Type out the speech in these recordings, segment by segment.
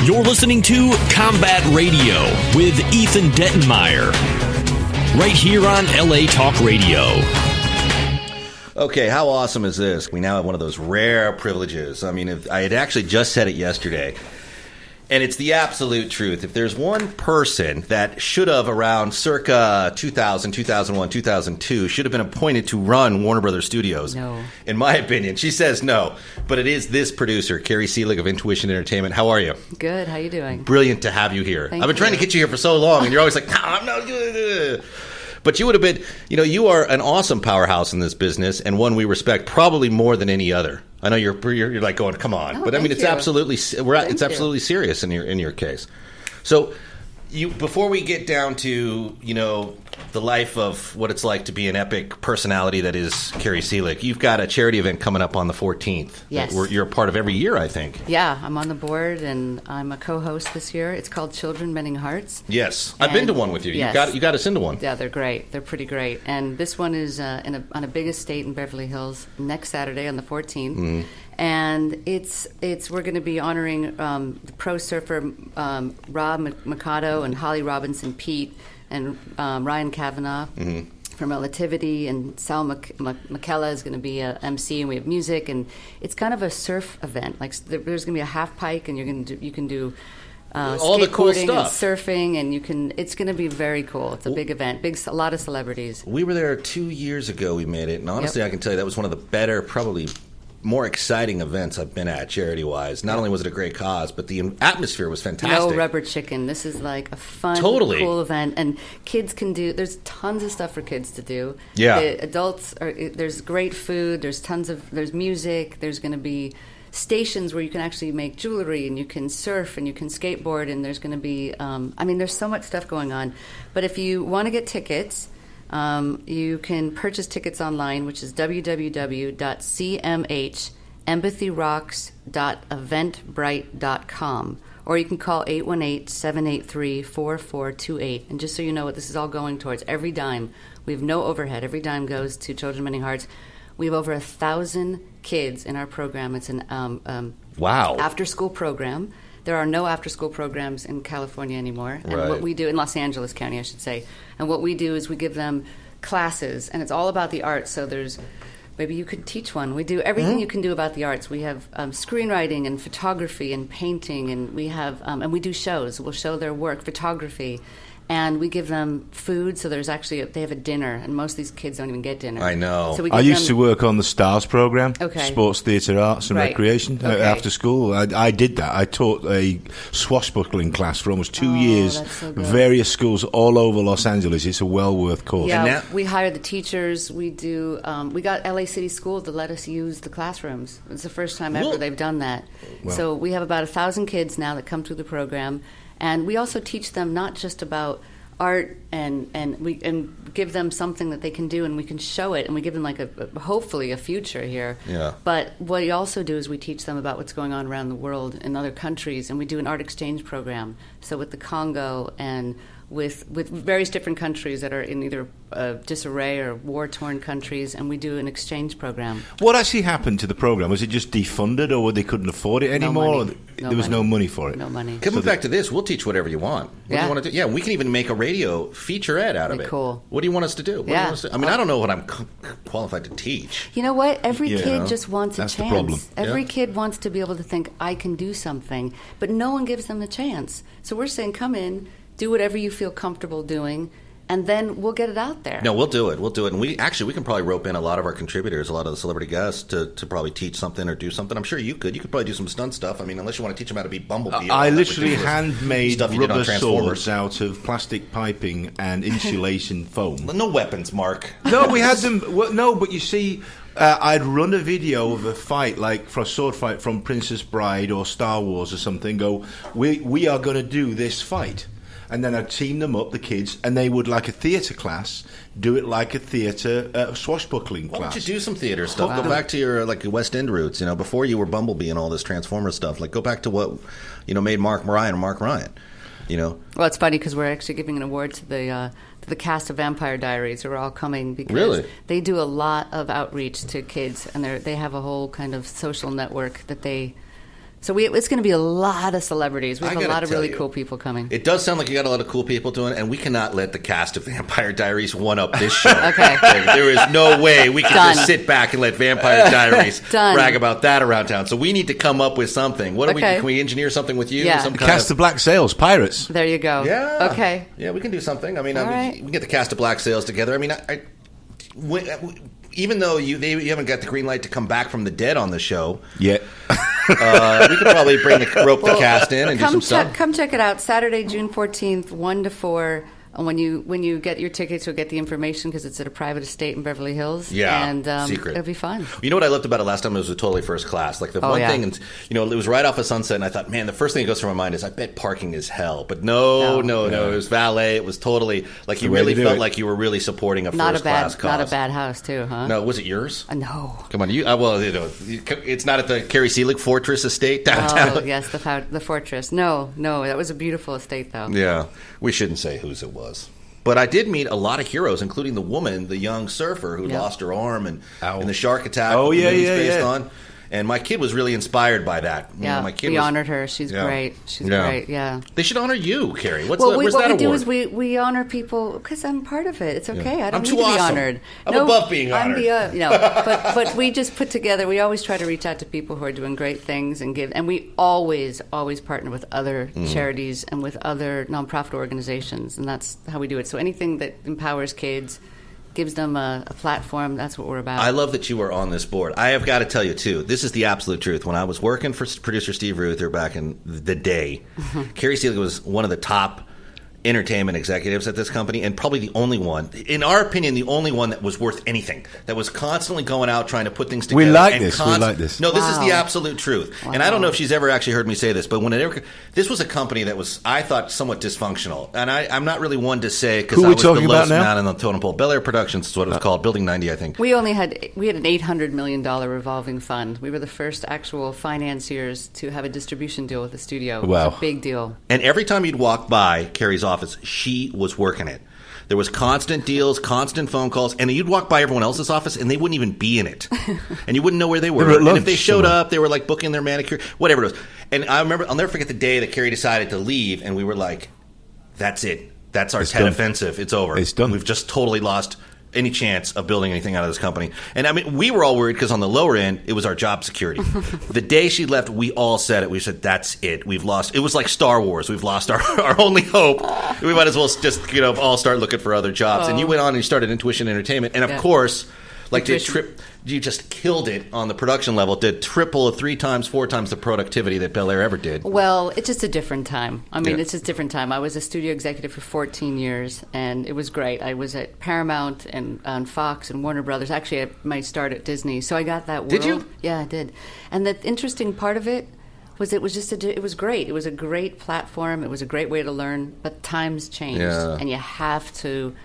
You're listening to Combat Radio with Ethan Dettenmaier, right here on LA Talk Radio. Okay, how awesome is this? We now have one of those rare privileges. I mean, I had actually just said it yesterday, and it's the absolute truth. If there's one person that should have, around circa 2000, 2001, 2002, should have been appointed to run Warner Brothers Studios, no. In my opinion, she says no. But it is this producer, Keri Selig of Intuition Entertainment. How are you? Good. How you doing? Brilliant to have you here. Thank I've been trying to get you here for so long, and you're always like, no, I'm not doing it. But you would have been, you are an awesome powerhouse in this business, and one we respect probably more than any other. I know you're like going, come on, but I mean, it's absolutely serious in your case. So, before we get down to the life of what it's like to be an epic personality that is Keri Selig, you've got a charity event coming up on the 14th. Yes, you're a part of every year, I think. Yeah, I'm on the board and I'm a co-host this year. It's called Children Mending Hearts. Yes, I've been to one with you. Yes. You got us into one. Yeah, they're great. They're pretty great. And this one is on a big estate in Beverly Hills next Saturday on the 14th. Mm-hmm. And we're going to be honoring the pro surfer Rob Mikado and Holly Robinson Pete and Ryan Kavanaugh from Relativity, and Sal McKella is going to be a MC, and we have music, and it's kind of a surf event. Like there's going to be a half pike, and you can do all the cool stuff, and surfing, and it's going to be very cool. It's a big event, a lot of celebrities. We were there 2 years ago. We made it, and honestly, I can tell you that was one of the better, probably more exciting events I've been at charity-wise. Not only was it a great cause, but the atmosphere was fantastic. No rubber chicken. This is like a fun, cool event. And kids can there's tons of stuff for kids to do. Yeah. The adults, there's great food, there's music, there's going to be stations where you can actually make jewelry, and you can surf, and you can skateboard, and there's going to be, there's so much stuff going on. But if you want to get tickets, you can purchase tickets online, which is www.cmh.embassyrocks.eventbrite.com, or you can call 818-783-4428. And just so you know what this is all going towards, every dime, we have no overhead. Every dime goes to Children Mending Hearts. We have over 1,000 kids in our program. It's an after-school program. There are no after-school programs in California anymore. And what we do, in Los Angeles County, I should say. And what we do is we give them classes, and it's all about the arts. So maybe you could teach one. We do everything you can do about the arts. We have screenwriting and photography and painting, and we have and we do shows. We'll show their work, photography. And we give them food, so they have a dinner, and most of these kids don't even get dinner. I know. So I used to work on the STARS program, okay. Sports, Theatre, Arts and Recreation, after school. I did that. I taught a swashbuckling class for almost 2 years, that's so good. Various schools all over Los Angeles. It's a well-worth course. Yeah, we hire the teachers. We do. We got LA City Schools to let us use the classrooms. It's the first time ever they've done that. Wow. So we have about 1,000 kids now that come through the program. And we also teach them not just about art, and give them something that they can do, and we can show it, and we give them hopefully a future here. Yeah. But what we also do is we teach them about what's going on around the world in other countries, and we do an art exchange program. So with the Congo and with various different countries that are in either disarray or war-torn countries, and we do an exchange program. What actually happened to the program? Was it just defunded, or they couldn't afford it anymore? There was no money for it. No money. Coming back to this, we'll teach whatever you want. What do you want to do? Yeah, we can even make a radio featurette out of it. Cool. What do you want us to do? I mean, I don't know what I'm qualified to teach. You know what? Every kid just wants a chance. That's the problem. Every kid wants to be able to think, I can do something, but no one gives them the chance. So we're saying, come in, do whatever you feel comfortable doing, and then we'll get it out there. No, we'll do it. And we can probably rope in a lot of our contributors, a lot of the celebrity guests to probably teach something or do something. I'm sure you could. You could probably do some stunt stuff. I mean, unless you want to teach them how to be Bumblebee. I literally handmade rubber swords out of plastic piping and insulation foam. No weapons, Mark. No, we had them. No, but you see, I'd run a video of a fight, like for a sword fight from Princess Bride or Star Wars or something. Go, we are going to do this fight. And then I'd team them up, the kids, and they would, like a theatre class, do it like a theatre swashbuckling class. Why don't you do some theatre stuff? Go back to your West End roots, before you were Bumblebee and all this Transformer stuff. Like, go back to what, made Mark Ryan. Well, it's funny because we're actually giving an award to the cast of Vampire Diaries, who are all coming because really? They do a lot of outreach to kids, and they have a whole kind of social network that they So it's going to be a lot of celebrities. We have a lot of really cool people coming. It does sound like you got a lot of cool people doing it, and we cannot let the cast of Vampire Diaries one-up this show. Okay. There is no way we can just sit back and let Vampire Diaries brag about that around town. So we need to come up with something. What can we engineer something with you? Yeah. Some cast of Black Sails, pirates. There you go. Yeah. Okay. Yeah, we can do something. I mean, right. we can get the cast of Black Sails together. I mean, even though you haven't got the green light to come back from the dead on the show yet, we could probably the cast in and do some stuff. Come check it out. Saturday, June 14th, 1 to 4. When you get your tickets, you'll get the information because it's at a private estate in Beverly Hills. Yeah, and secret. It'll be fun. You know what I loved about it last time? It was a totally first class. Like the one thing, and it was right off of Sunset, and I thought, man, the first thing that goes through my mind is, I bet parking is hell. But no, it was valet. It was totally like you really felt like you were really supporting a first class cause. Not a bad house too, huh? No, was it yours? No. Come on, it's not at the Keri Selig Fortress Estate downtown. Oh yes, the Fortress. No, that was a beautiful estate though. Yeah, we shouldn't say whose it was. But I did meet a lot of heroes, including the woman, the young surfer who lost her arm in the shark attack. Oh, based on. And my kid was really inspired by that. Yeah, we honored her. She's great. She's great, yeah. They should honor you, Keri. Where's what that we award? do is we honor people because I'm part of it. It's okay. I don't need to be honored. I'm above being honored. But we just put together, we always try to reach out to people who are doing great things and give. And we always partner with other charities and with other nonprofit organizations. And that's how we do it. So anything that empowers kids, gives them a platform. That's what we're about. I love that you are on this board. I have got to tell you, too, this is the absolute truth. When I was working for producer Steve Ruther back in the day, Keri Selig was one of the top entertainment executives at this company, and probably the only one, in our opinion, the only one that was worth anything, that was constantly going out trying to put things together. We like this. No, this is the absolute truth. Wow. And I don't know if she's ever actually heard me say this, but this was a company that was, I thought, somewhat dysfunctional. And I'm not really one to say, because I was the lowest man in the totem pole. Bel Air Productions is what it was called, Building 90, I think. We had an $800 million revolving fund. We were the first actual financiers to have a distribution deal with the studio. Wow. It was a big deal. And every time you'd walk by Keri's office, she was working it. There was constant deals, constant phone calls, and you'd walk by everyone else's office, and they wouldn't even be in it. And you wouldn't know where they were. And if they showed up, they were like booking their manicure, whatever it was. And I remember, I'll never forget the day that Keri decided to leave, and we were like, that's it. That's our TED offensive. It's over. It's done. We've just totally lost any chance of building anything out of this company. And I mean, we were all worried because on the lower end, it was our job security. The day she left, we all said it. We said, that's it. We've lost. It was like Star Wars. We've lost our only hope. We might as well just, all start looking for other jobs. And you went on and you started Intuition Entertainment. And of course, you just killed it on the production level. Did triple, 3 times, 4 times the productivity that Bel Air ever did. Well, it's just a different time. I mean, it's just a different time. I was a studio executive for 14 years, and it was great. I was at Paramount and on Fox and Warner Brothers. Actually, I might start at Disney. So I got that world. Did you? Yeah, I did. And the interesting part of it was it was great. It was a great platform. It was a great way to learn. But times changed, and you have to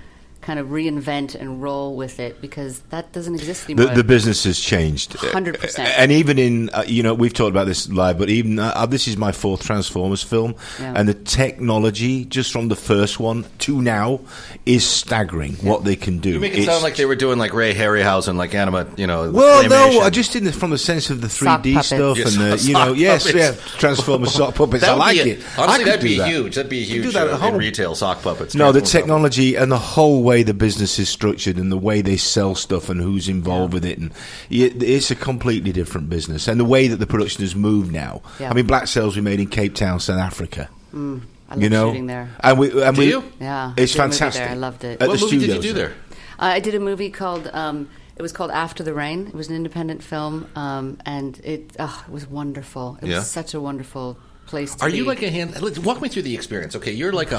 kind of reinvent and roll with it because that doesn't exist anymore. The business has changed 100%. And even in we've talked about this live, but even this is my 4th Transformers film, and the technology just from the first one to now is staggering. What they can do. You make it sound like they were doing like Ray Harryhausen, like anima, Well, no, I just did from the sense of the 3D stuff and Transformers sock puppets. I like it. Honestly, that'd be huge. That'd be huge in retail, sock puppets. No, the technology and the whole way the business is structured and the way they sell stuff and who's involved with it, and it's a completely different business. And the way that the production has moved now. I mean, Black Sails we made in Cape Town, South Africa. I love shooting there. And we, you? Yeah, it's fantastic. I loved it. What movie did you do there? I did a movie called. It was called After the Rain. It was an independent film, and it was wonderful. It was such a wonderful place to be. Are you like a hand? Walk me through the experience. Okay, you're like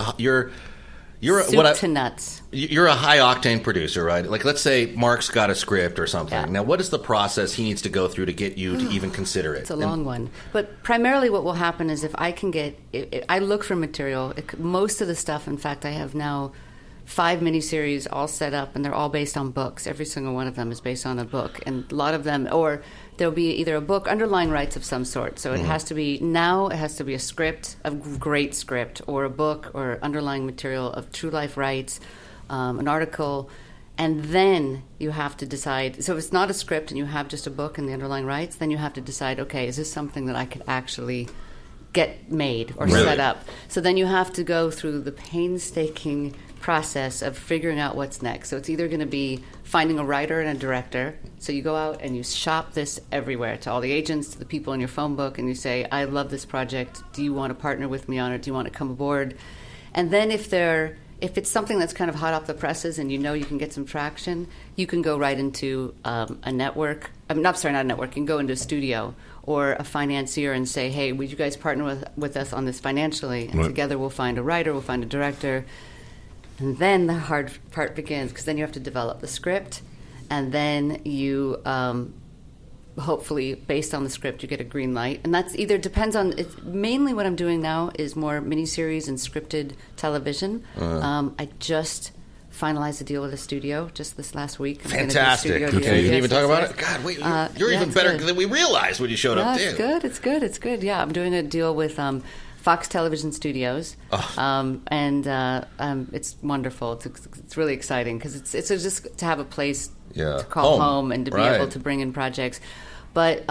you're soup to nuts. You're a high octane producer, right? Like, let's say Mark's got a script or something. Yeah. Now, what is the process he needs to go through to get you to even consider it? It's a long one. But primarily what will happen is if I can I look for material. Most of the stuff, in fact, I have now 5 miniseries all set up, and they're all based on books. Every single one of them is based on a book. And a lot of them, or there'll be either a book, underlying rights of some sort. So it has to be a script, a great script, or a book, or underlying material of true life rights, an article. And then you have to decide. So if it's not a script and you have just a book and the underlying rights, then you have to decide, okay, is this something that I could actually get made or set up? So then you have to go through the painstaking process of figuring out what's next. So it's either going to be finding a writer and a director. So you go out and you shop this everywhere to all the agents, to the people in your phone book, and you say, I love this project. Do you want to partner with me on it? Do you want to come aboard? And then if it's something that's kind of hot off the presses and you know you can get some traction, you can go right into a network. Not a network. You can go into a studio or a financier and say, hey, would you guys partner with us on this financially? And together we'll find a writer, we'll find a director. And then the hard part begins, because then you have to develop the script, and then you hopefully, based on the script, you get a green light. And that's depends on, mainly what I'm doing now is more miniseries and scripted television. I just finalized a deal with a studio just this last week. Fantastic. You can even talk about it? God, wait, you're even better than we realized when you showed up, too. It's good. Yeah, I'm doing a deal with Fox Television Studios, and it's wonderful. It's really exciting because it's just to have a place to call home and to be able to bring in projects. But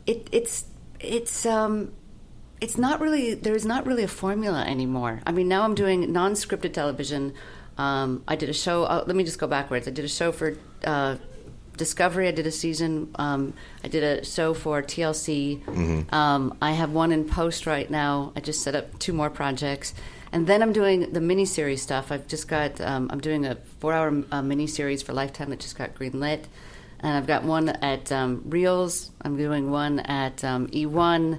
it's not really, there is not really a formula anymore. I mean, now I'm doing non-scripted television. I did a show. Let me just go backwards. I did a show for Discovery. I did a season. I did a show for TLC. Mm-hmm. I have one in post right now. I just set up 2 more projects. And then I'm doing the miniseries stuff. I've just got, I'm doing a 4-hour miniseries for Lifetime that just got greenlit. And I've got one at Reels. I'm doing one at E1.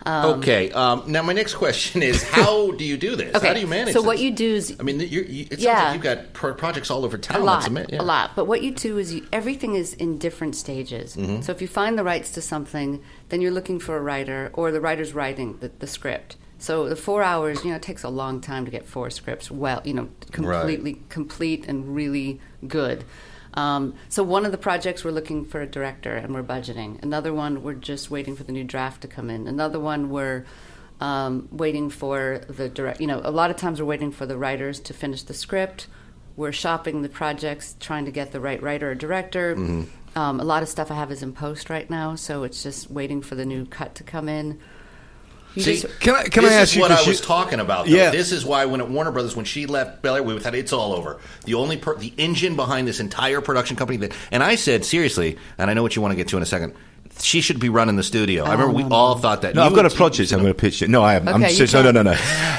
Okay. Now, my next question is, how do you do this? Okay. How do you manage So this? what you do is... I mean, it sounds like you've got projects all over town. A lot. But what you do is everything is in different stages. Mm-hmm. So if you find the rights to something, then you're looking for a writer, or the writer's writing the script. So the 4 hours, it takes a long time to get 4 scripts completely complete and really good. So one of the projects we're looking for a director and we're budgeting. Another one we're just waiting for the new draft to come in. Another one we're waiting for the direct. A lot of times we're waiting for the writers to finish the script. We're shopping the projects, trying to get the right writer or director. Mm-hmm. A lot of stuff I have is in post right now, so it's just waiting for the new cut to come in. Can I ask you? This is what I was talking about, though. Yeah. This is why when at Warner Brothers, when she left Bel Air, we thought it's all over. The engine behind this entire production company. And I said, seriously, and I know what you want to get to in a second, she should be running the studio. I remember we all thought that. No, I've got a project I'm going to pitch it. No, I haven't. Okay, no.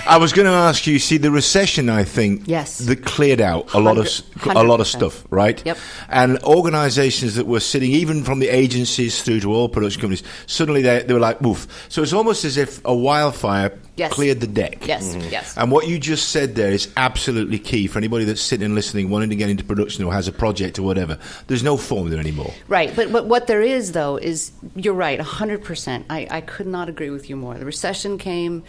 I was going to ask you, see, the recession, I think, that cleared out a lot of stuff, right? Yep. And organizations that were sitting, even from the agencies through to all production companies, suddenly they were like, woof. So it's almost as if a wildfire cleared the deck. Yes, yes. And what you just said there is absolutely key for anybody that's sitting and listening, wanting to get into production or has a project or whatever. There's no formula anymore. Right, but what there is, though, is you're right, 100%. I could not agree with you more. The recession came.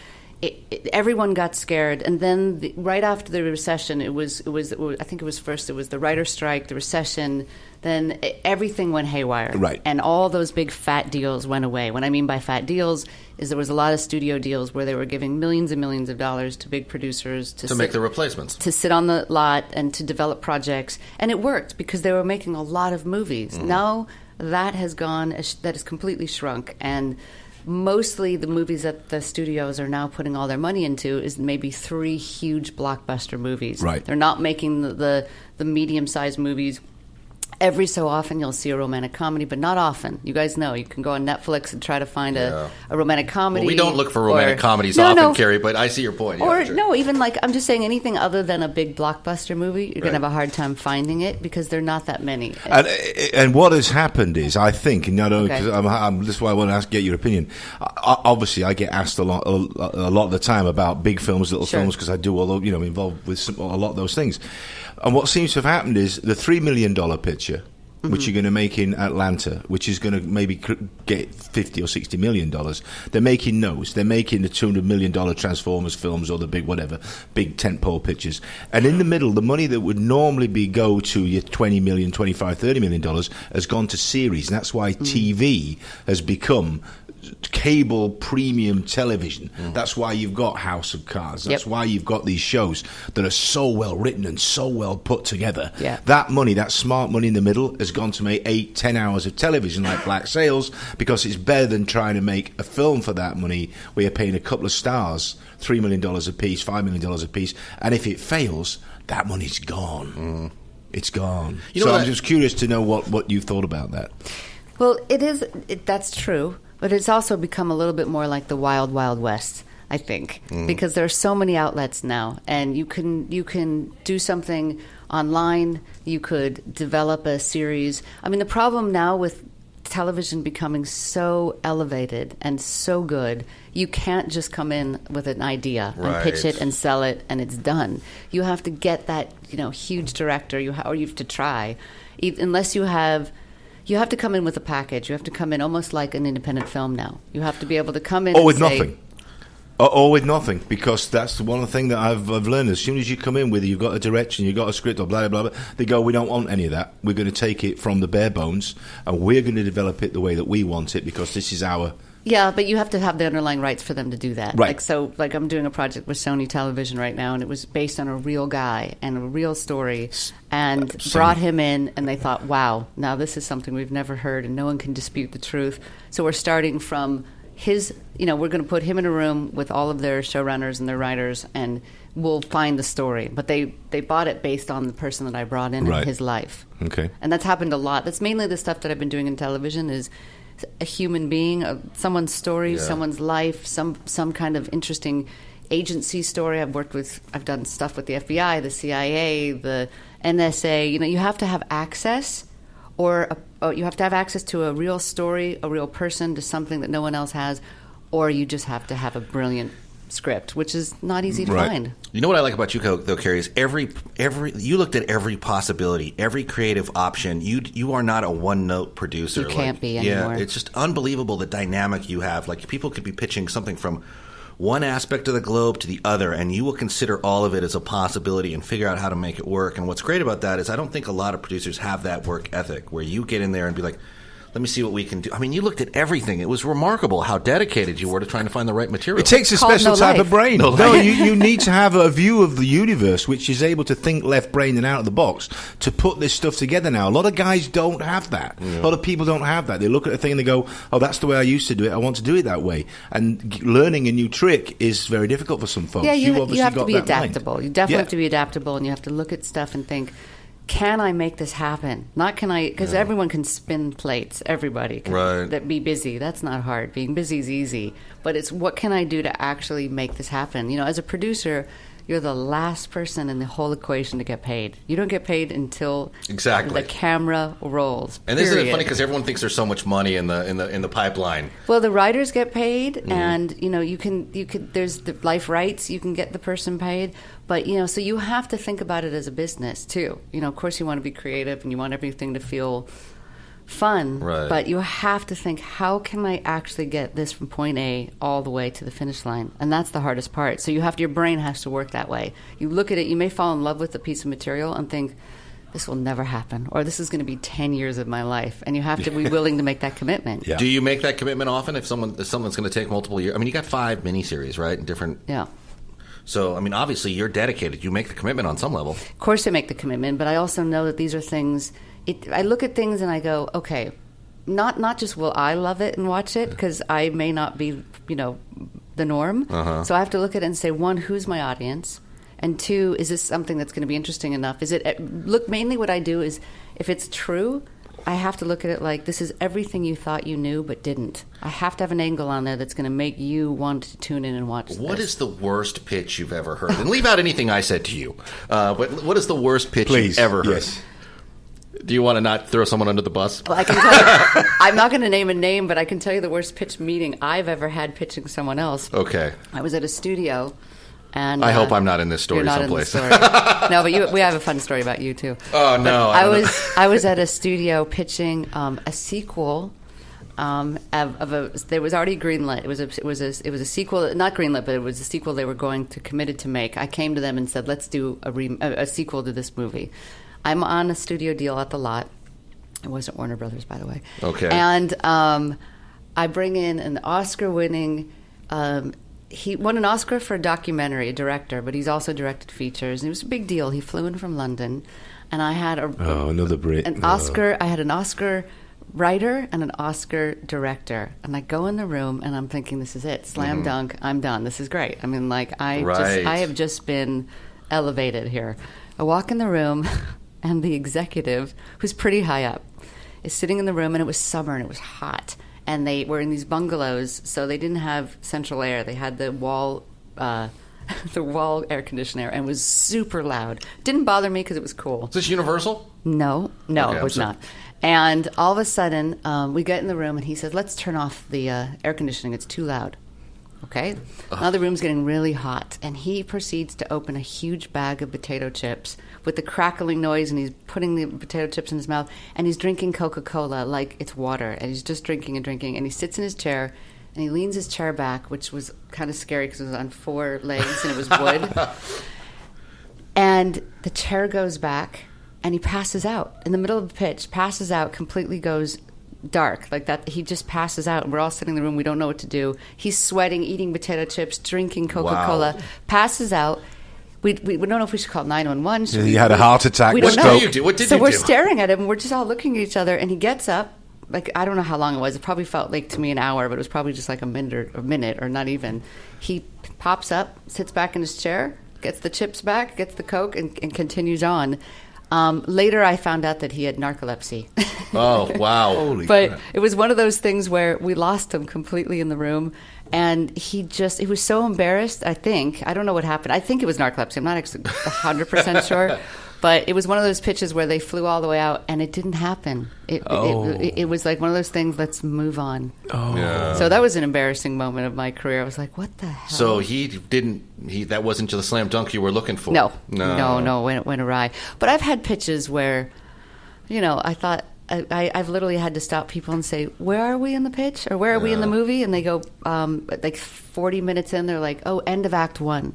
Everyone got scared, and then right after the recession, I think it was first. It was the writer's strike, the recession. Then everything went haywire, right? And all those big fat deals went away. What I mean by fat deals is there was a lot of studio deals where they were giving millions and millions of dollars to big producers to make the replacements, to sit on the lot and to develop projects, and it worked because they were making a lot of movies. Mm-hmm. Now that has completely shrunk, and mostly the movies that the studios are now putting all their money into is maybe 3 huge blockbuster movies. Right. They're not making the medium-sized movies. Every so often you'll see a romantic comedy, but not often. You guys know you can go on Netflix and try to find a romantic comedy. Well, we don't look for romantic comedies often, Keri, but I see your point. Even I'm just saying anything other than a big blockbuster movie, you're going to have a hard time finding it because there are not that many. And what has happened is, I think, and this is why I want to get your opinion. Obviously, I get asked a lot of the time about big films, little films, because I do involved with a lot of those things. And what seems to have happened is the $3 million picture, mm-hmm. which you're going to make in Atlanta, which is going to maybe get $50 or $60 million. They're making those. They're making the $200 million Transformers films or the big tentpole pictures. And in the middle, the money that would normally go to your $20 million, $25, $30 million has gone to series. And that's why TV has become cable premium television. That's why you've got House of Cards. That's why you've got these shows that are so well written and so well put together. Yeah. That money, that smart money in the middle, has gone to make 8-10 hours of television like Black Sails, because it's better than trying to make a film for that money where you're paying a couple of stars $3 million a piece, $5 million a piece, and if it fails, that money's gone. It's gone. So I'm just curious to know what you thought about that. Well, that's true, but it's also become a little bit more like the wild, wild west, I think, because there are so many outlets now, and you can do something online, you could develop a series. I mean, the problem now with television becoming so elevated and so good, you can't just come in with an idea and pitch it and sell it and it's done. You have to get that, huge director, or you have to try, unless you have to come in with a package. You have to come in almost like an independent film now. You have to be able to come in nothing. Or with nothing, because that's one thing that I've learned. As soon as you come in with it, you've got a direction, you've got a script, or blah, blah, blah, they go, we don't want any of that. We're going to take it from the bare bones, and we're going to develop it the way that we want it, because this is our... Yeah, but you have to have the underlying rights for them to do that. Right. Like I'm doing a project with Sony Television right now, and it was based on a real guy and a real story, and brought him in, and they thought, wow, now this is something we've never heard, and no one can dispute the truth. So we're starting from his, we're going to put him in a room with all of their showrunners and their writers, and we'll find the story. But they bought it based on the person that I brought in and his life. Okay. And that's happened a lot. That's mainly the stuff that I've been doing in television, is a human being, someone's story, someone's life, some kind of interesting agency story. I've done stuff with the FBI, the CIA, the NSA. You have to have access, or you have to have access to a real story, a real person, to something that no one else has, or you just have to have a brilliant script, which is not easy to find. You know what I like about you, though, Keri, is every you looked at every possibility, every creative option. You are not a one-note producer. You can't be anymore. Yeah, it's just unbelievable the dynamic you have. Like, people could be pitching something from one aspect of the globe to the other, and you will consider all of it as a possibility and figure out how to make it work. And what's great about that is I don't think a lot of producers have that work ethic where you get in there and be like, let me see what we can do. I mean, you looked at everything. It was remarkable how dedicated you were to trying to find the right material. It takes a special type of brain. You need to have a view of the universe which is able to think left brain and out of the box to put this stuff together now. A lot of guys don't have that. Yeah. A lot of people don't have that. They look at a thing and they go, oh, that's the way I used to do it. I want to do it that way. And learning a new trick is very difficult for some folks. Yeah, you have to be adaptable. You definitely have to be adaptable, and you have to look at stuff and think, can I make this happen? Not can I, because everyone can spin plates. Everybody can that be busy. That's not hard. Being busy is easy. But it's what can I do to actually make this happen? As a producer, you're the last person in the whole equation to get paid. You don't get paid until the camera rolls. And isn't it funny because everyone thinks there's so much money in the pipeline? Well, the writers get paid, and you can there's the life rights. You can get the person paid, but so you have to think about it as a business too. Of course, you want to be creative and you want everything to feel fun, but you have to think, how can I actually get this from point A all the way to the finish line? And that's the hardest part. So your brain has to work that way. You look at it, you may fall in love with a piece of material and think, this will never happen, or this is going to be 10 years of my life, and you have to be willing to make that commitment. Do you make that commitment often if someone's going to take multiple years? I mean, you got 5 miniseries, right? Different. Yeah. So, I mean, obviously you're dedicated. You make the commitment on some level. Of course I make the commitment, but I also know that these are things... I look at things and I go, okay, not just will I love it and watch it, because I may not be, the norm. So I have to look at it and say, 1, who's my audience? And 2, is this something that's going to be interesting enough? Mainly what I do is, if it's true, I have to look at it like, this is everything you thought you knew but didn't. I have to have an angle on there that's going to make you want to tune in and watch this. What is the worst pitch you've ever heard? And leave out anything I said to you. But what is the worst pitch you've ever heard? Yes. Do you want to not throw someone under the bus? Well, I can tell you, I'm not going to name a name, but I can tell you the worst pitch meeting I've ever had pitching someone else. Okay. I was at a studio, and I hope I'm not in this story someplace. No, but we have a fun story about you too. Oh no! I was at a studio pitching a sequel. There was already greenlit. It was a sequel, not greenlit, but it was a sequel they were committed to make. I came to them and said, let's do a sequel to this movie. I'm on a studio deal at the Lot. It wasn't Warner Brothers, by the way. Okay. And I bring in an Oscar-winning. He won an Oscar for a documentary, a director, but he's also directed features. And it was a big deal. He flew in from London, and I had another Brit. I had an Oscar writer and an Oscar director, and I go in the room and I'm thinking, this is it, slam dunk, I'm done. This is great. I mean, like I have just been elevated here. I walk in the room, and the executive, who's pretty high up, is sitting in the room, and it was summer and it was hot, and they were in these bungalows, so they didn't have central air. They had the wall. The wall air conditioner, and it was super loud. Didn't bother me because it was cool. Is this Universal? No, okay, it was not. And all of a sudden, we get in the room, and he says, let's turn off the air conditioning. It's too loud. Okay? Now the room's getting really hot, and he proceeds to open a huge bag of potato chips with the crackling noise, and he's putting the potato chips in his mouth, and he's drinking Coca-Cola like it's water, and he's just drinking, and he sits in his chair, and he leans his chair back, which was kind of scary because it was on 4 legs and it was wood. And the chair goes back, and he passes out in the middle of the pitch, passes out, completely goes dark like that. He just passes out, and we're all sitting in the room. We don't know what to do. He's sweating, eating potato chips, drinking Coca-Cola, passes out. We don't know if we should call 911. He had a heart attack. We don't know. What did you do? What did you do? So we're staring at him, and we're just all looking at each other, and he gets up. Like, I don't know how long it was. It probably felt like to me an hour, but it was probably just like a minute or not even. He pops up, sits back in his chair, gets the chips back, gets the Coke, and continues on. Later, I found out that he had narcolepsy. Oh, wow. Holy But crap. it was one of those things where we lost him completely in the room. And he was so embarrassed, I think. I don't know what happened. I think it was narcolepsy. I'm not actually 100% sure. But it was one of those pitches where they flew all the way out, and it didn't happen. It was like one of those things, let's move on. Oh. Yeah. So that was an embarrassing moment of my career. I was like, what the hell? So that wasn't the slam dunk you were looking for? No, went awry. But I've had pitches where, I thought, I've literally had to stop people and say, where are we in the pitch? Or where are we in the movie? And they go, like 40 minutes in, they're like, oh, end of Act 1.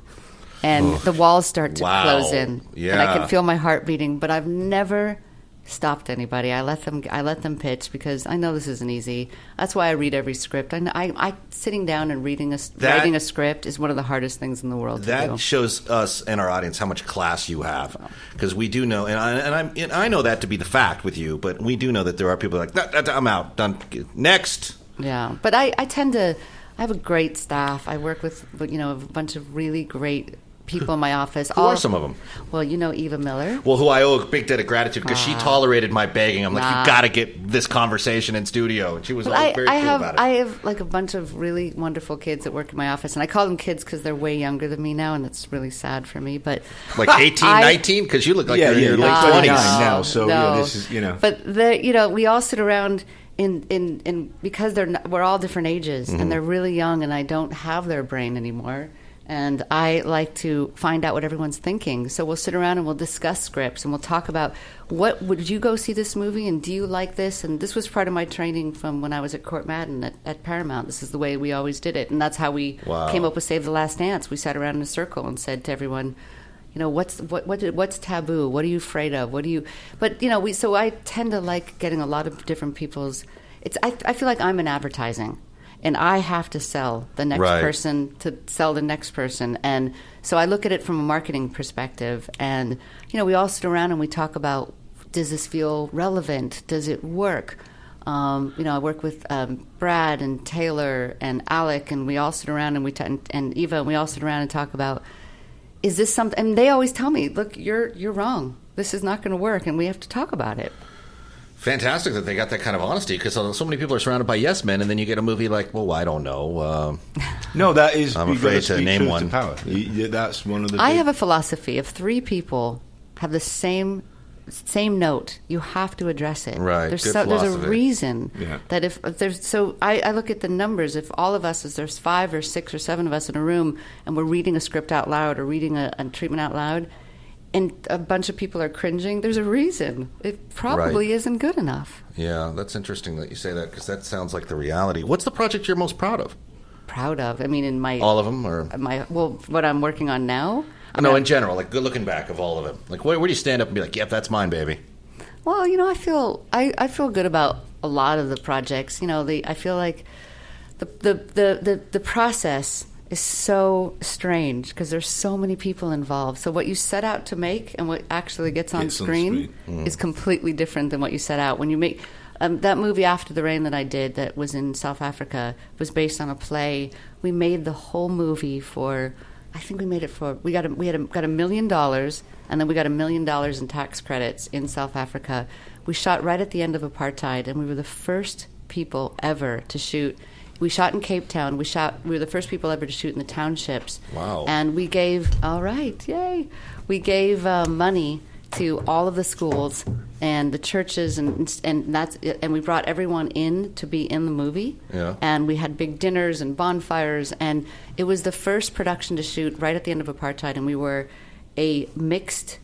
And the walls start to close in, and I can feel my heart beating. But I've never stopped anybody. I let them pitch because I know this isn't easy. That's why I read every script. I sitting down and writing a script is one of the hardest things in the world to do. That shows us and our audience how much class you have, because we do know, and I know that to be the fact with you. But we do know that there are people like, I'm out, done, next. Yeah, but I tend to. I have a great staff. I work with a bunch of really great people in my office. Who are some of them? Well, Eva Miller. Well, who I owe a big debt of gratitude because she tolerated my begging. I'm like, you got to get this conversation in studio, and she was very cool about it. I have like a bunch of really wonderful kids that work in my office, and I call them kids because they're way younger than me now, and that's really sad for me. But like 18, 19, because you look like you're in your late 20s now. So this is But we all sit around. In because we're all different ages, and they're really young, and I don't have their brain anymore. And I like to find out what everyone's thinking. So we'll sit around and we'll discuss scripts, and we'll talk about would you go see this movie, and do you like this? And this was part of my training from when I was at Court Madden at Paramount. This is the way we always did it, and that's how we came up with Save the Last Dance. We sat around in a circle and said to everyone, what's taboo? What are you afraid of? So I tend to like getting a lot of different people's. I feel like I'm in advertising, and I have to sell the next person to sell the next person, and so I look at it from a marketing perspective. And we all sit around and we talk about, does this feel relevant? Does it work? I work with Brad and Taylor and Alec, and we all sit around and Eva, and we all sit around and talk about, is this something? And they always tell me, look, you're wrong. This is not going to work, and we have to talk about it. Fantastic that they got that kind of honesty, because so many people are surrounded by yes men, and then you get a movie like, well, I don't know. No, that is. I'm afraid to name one. To power. That's one of the. I have a philosophy: if 3 people have the same note, you have to address it. Right. There's philosophy. a reason that if there's I look at the numbers. If all of us, if there's 5 or 6 or 7 of us in a room, and we're reading a script out loud or reading a treatment out loud, and a bunch of people are cringing, there's a reason. It probably isn't good enough. Yeah, that's interesting that you say that, because that sounds like the reality. What's the project you're most proud of? Proud of? I mean, in my... All of them? Or what I'm working on now? In general, like good looking back of all of them. Like, where do you stand up and be like, yep, that's mine, baby? Well, I feel good about a lot of the projects. I feel like the process is so strange because there's so many people involved. So what you set out to make and what actually gets on screen is completely different than what you set out. When you make that movie After the Rain that I did that was in South Africa was based on a play. We made the whole movie for, I think we made it for, we got $1 million, and then we got $1 million in tax credits in South Africa. We shot right at the end of apartheid, and we were the first people ever to shoot. We shot in Cape Town. We were the first people ever to shoot in the townships. Wow. And we gave, yay. We gave money to all of the schools and the churches, and we brought everyone in to be in the movie. Yeah. And we had big dinners and bonfires, and it was the first production to shoot right at the end of apartheid, and we were a mixed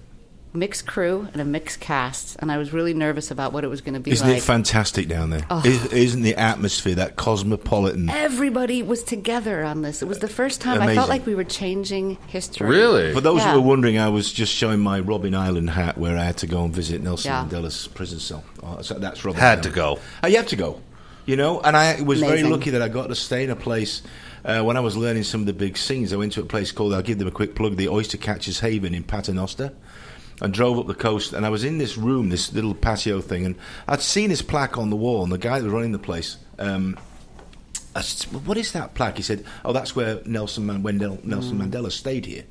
crew and a mixed cast, and I was really nervous about what it was going to be Isn't like. it fantastic down there? Oh. Isn't the atmosphere, that cosmopolitan... Everybody was together on this. It was the first time Amazing. I felt like we were changing history. Really? For those Yeah. who were wondering, I was just showing my Robin Island hat where I had to go and visit Nelson Yeah. Mandela's prison cell. So that's Robin Had Island. to go. You have to go, and I was very Amazing. lucky that I got to stay in a place when I was learning some of the big scenes. I went to a place called, I'll give them a quick plug, the Oyster Catcher's Haven in Paternoster, and drove up the coast, and I was in this room, this little patio thing, and I'd seen this plaque on the wall, and the guy that was running the place, I said, well, what is that plaque? He said, oh, that's where Nelson Mandela stayed here.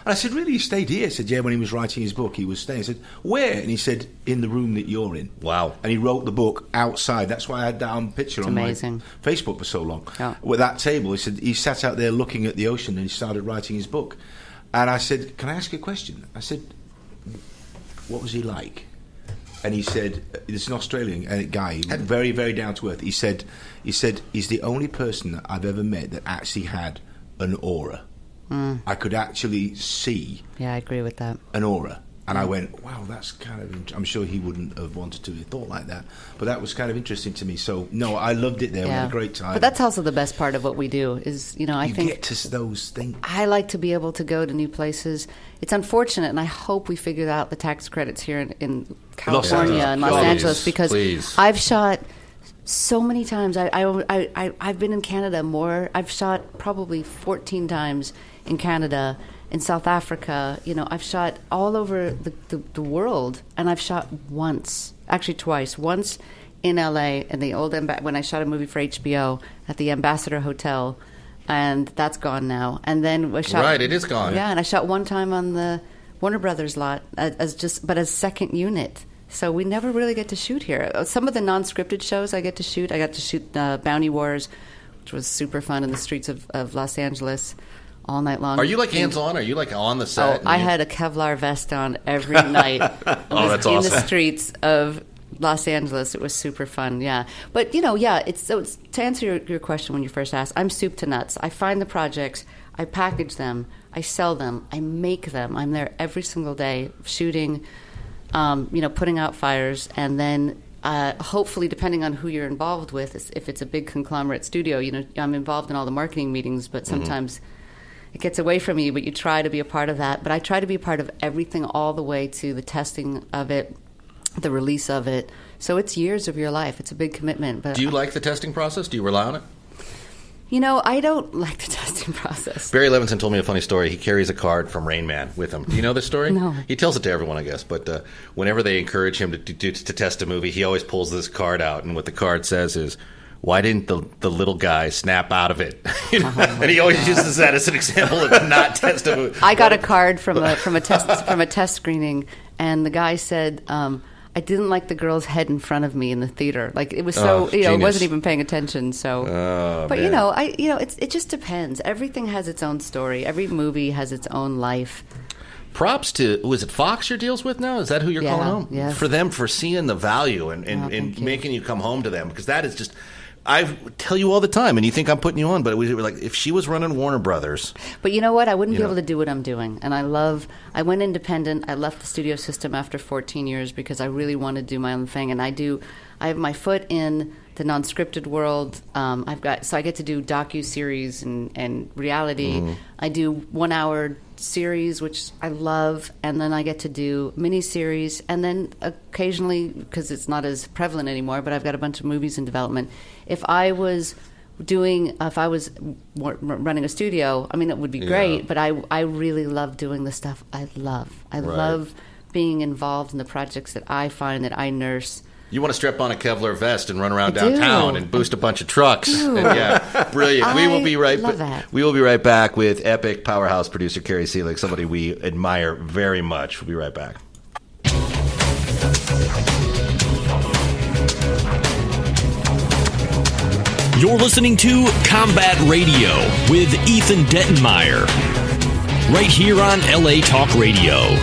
And I said, really, he stayed here? He said, yeah, when he was writing his book, he was staying. I said, where? And he said, in the room that you're in. Wow. And he wrote the book outside. That's why I had that on picture on amazing. my Facebook for so long. Yeah. With that table, he said, he sat out there looking at the ocean, and he started writing his book. And I said, can I ask you a question? I said, what was he like? And he said, this is an Australian guy, very, very down to earth. He said he's the only person that I've ever met that actually had an aura. I could actually see. Yeah, I agree with that. An aura. And I went, wow, that's kind of... I'm sure he wouldn't have wanted to have thought like that. But that was kind of interesting to me. So, no, I loved it there. We had a great time. But that's also the best part of what we do is, I think... You get to those things. I like to be able to go to new places. It's unfortunate, and I hope we figured out the tax credits here in California and Los Angeles, because I've shot so many times. I've been in Canada more. I've shot probably 14 times in Canada. In South Africa, I've shot all over the world, and I've shot twice. Once in L.A. in the old when I shot a movie for HBO at the Ambassador Hotel, and that's gone now. And then we shot. Right, it is gone. Yeah, and I shot one time on the Warner Brothers lot as second unit. So we never really get to shoot here. Some of the non-scripted shows I get to shoot. I got to shoot Bounty Wars, which was super fun in the streets of Los Angeles. All night long. Are you like hands-on? Are you like on the set? Oh, I had a Kevlar vest on every night. That's in awesome. the streets of Los Angeles. It was super fun, yeah. But, it's to answer your question when you first asked, I'm soup to nuts. I find the projects, I package them, I sell them, I make them. I'm there every single day shooting, putting out fires, and then hopefully, depending on who you're involved with, if it's a big conglomerate studio, I'm involved in all the marketing meetings, but sometimes... It gets away from you, but you try to be a part of that. But I try to be a part of everything all the way to the testing of it, the release of it. So it's years of your life. It's a big commitment. But do you like the testing process? Do you rely on it? I don't like the testing process. Barry Levinson told me a funny story. He carries a card from Rain Man with him. Do you know this story? No. He tells it to everyone, I guess. But whenever they encourage him to test a movie, he always pulls this card out. And what the card says is, why didn't the little guy snap out of it? And he always uses that as an example of not test a movie. I got a card from a test screening, and the guy said, I didn't like the girl's head in front of me in the theater. Like it was so it wasn't even paying attention. So, but man. it just depends. Everything has its own story. Every movie has its own life. Props to, was it Fox you're deals with now? Is that who you're calling home? Yes. For them, for seeing the value and making you come home to them, because that is just... I tell you all the time, and you think I'm putting you on, but we were like, if she was running Warner Brothers... But you know what? I wouldn't be able to do what I'm doing. And I went independent. I left the studio system after 14 years because I really wanted to do my own thing. And I have my foot in the non-scripted world. I get to do docu-series and reality. I do 1 hour series, which I love, and then I get to do mini-series, and then occasionally, because it's not as prevalent anymore, but I've got a bunch of movies in development. If I was running a studio, I mean, it would be great, but I really love doing the stuff I love. I love being involved in the projects that I find that I nurse. You want to strap on a Kevlar vest and run around downtown and boost a bunch of trucks. And brilliant. We will be right back with epic powerhouse producer Keri Selig, somebody we admire very much. We'll be right back. You're listening to Combat Radio with Ethan Dettenmaier, right here on LA Talk Radio.